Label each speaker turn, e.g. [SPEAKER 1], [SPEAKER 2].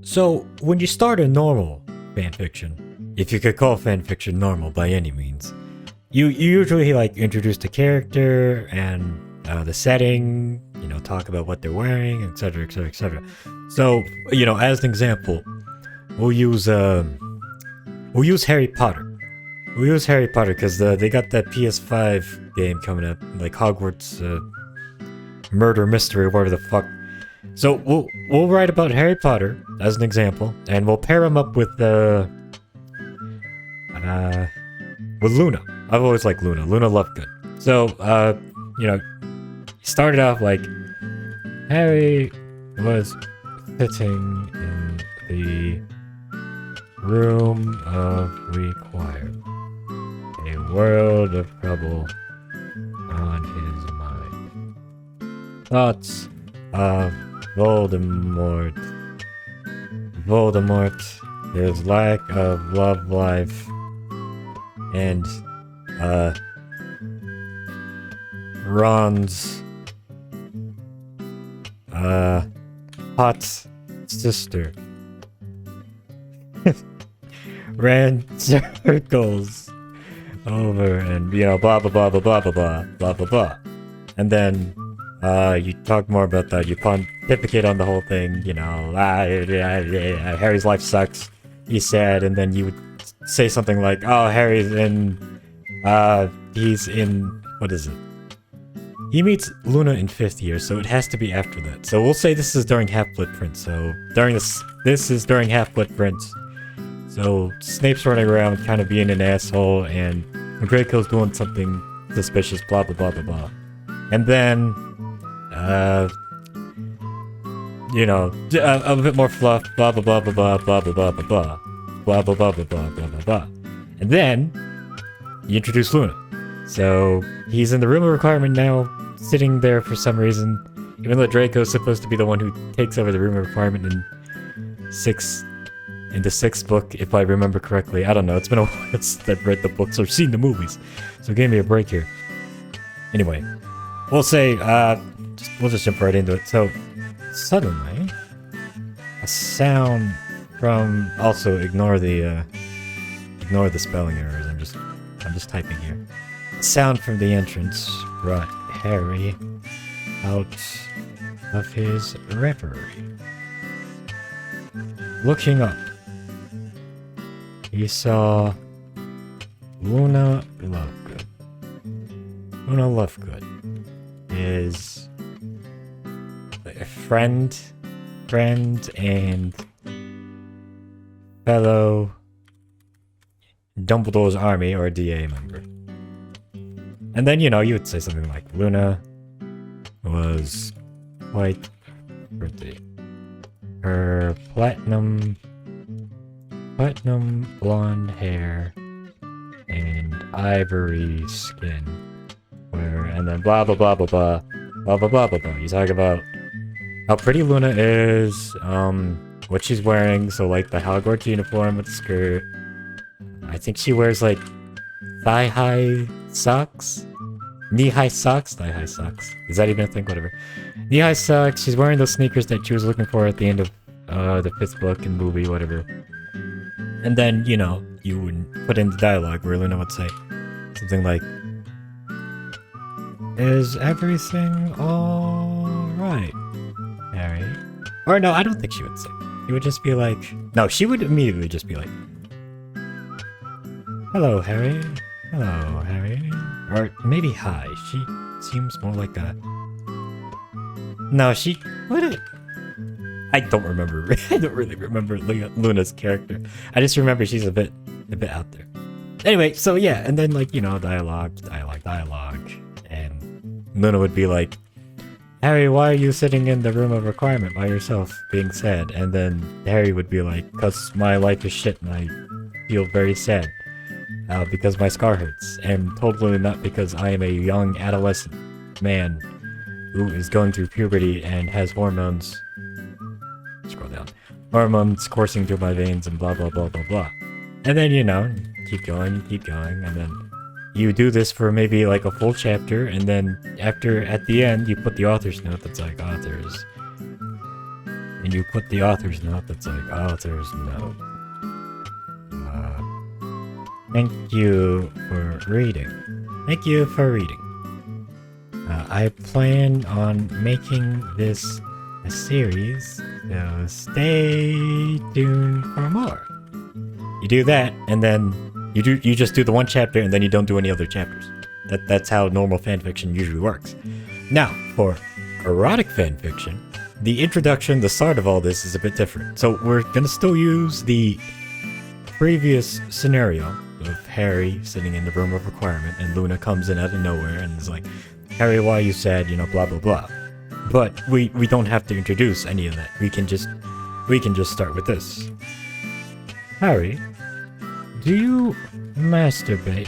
[SPEAKER 1] So, when you start a normal fanfiction, if you could call fanfiction normal by any means, you usually like introduce the character and the setting, talk about what they're wearing, etc, etc, etc. So, as an example, we'll use Harry Potter. We'll use Harry Potter because they got that PS5 game coming up, like Hogwarts Murder Mystery, whatever the fuck. So we'll write about Harry Potter as an example, and we'll pair him up with Luna. I've always liked Luna. Luna Lovegood. So started off like Harry was sitting in the room of require. A world of trouble on his mind. Thoughts of Voldemort, his lack of love life, and Ron's hot sister ran circles over and blah blah blah blah blah blah blah blah blah blah, and then you talk more about that. You pontificate on the whole thing. Harry's life sucks. He's sad, and then you would say something like, "Oh, he's in what is it? He meets Luna in 5th year, so it has to be after that. So we'll say this is during Half-Blood Prince. So this is during Half-Blood Prince. So Snape's running around, kind of being an asshole, and Draco's doing something suspicious. Blah blah blah blah blah, and then." A bit more fluff, blah blah blah blah blah blah blah blah blah blah blah blah blah blah blah blah blah, and then you introduce Luna. So he's in the room of requirement now, sitting there for some reason, even though Draco's supposed to be the one who takes over the room of requirement in the 6th book, if I remember correctly. I don't know. It's been a while since I've read the books or seen the movies, so give me a break here. Anyway, we'll say we'll just jump right into it. So suddenly, a sound from ignore the spelling errors. I'm just typing here. A sound from the entrance brought Harry out of his reverie. Looking up, he saw Luna Lovegood. Luna Lovegood is a friend and fellow Dumbledore's army or DA member. And then, you would say something like Luna was quite pretty. Her platinum blonde hair and ivory skin. And then blah blah blah blah blah blah blah blah blah blah. You talk about how pretty Luna is, what she's wearing, so like the Hogwarts uniform with the skirt. I think she wears like thigh-high socks? Knee-high socks? Thigh-high socks. Is that even a thing? Whatever. Knee-high socks, she's wearing those sneakers that she was looking for at the end of the 5th book and movie, whatever. And then, you would put in the dialogue where Luna would say something like, "Is everything alright, Harry?" Or no, I don't think she would say. She would just be like... No, she would immediately just be like, "Hello, Harry. Hello, Harry." Or maybe hi. She seems more like a... No, she... What? I don't remember. I don't really remember Luna's character. I just remember she's a bit out there. Anyway, so yeah, and then dialogue. And Luna would be like, "Harry, why are you sitting in the room of requirement by yourself, being sad?" And then Harry would be like, "'Cause my life is shit and I feel very sad. Because my scar hurts. And totally not because I am a young adolescent man who is going through puberty and has hormones." Scroll down. "Hormones coursing through my veins and blah blah blah blah blah." And then, keep going, and then you do this for maybe like a full chapter, and then at the end, you put the author's note that's like, authors and you put the author's note that's like, author's note. Thank you for reading. Thank you for reading. I plan on making this a series, so stay tuned for more. You do that, and then you just do the one chapter, and then you don't do any other chapters. That's how normal fanfiction usually works. Now, for erotic fanfiction, the introduction, the start of all this is a bit different. So we're gonna still use the previous scenario of Harry sitting in the room of requirement, and Luna comes in out of nowhere and is like, Harry, why are you sad? You know, blah blah blah. But we don't have to introduce any of that. We can just start with this. Harry, do you masturbate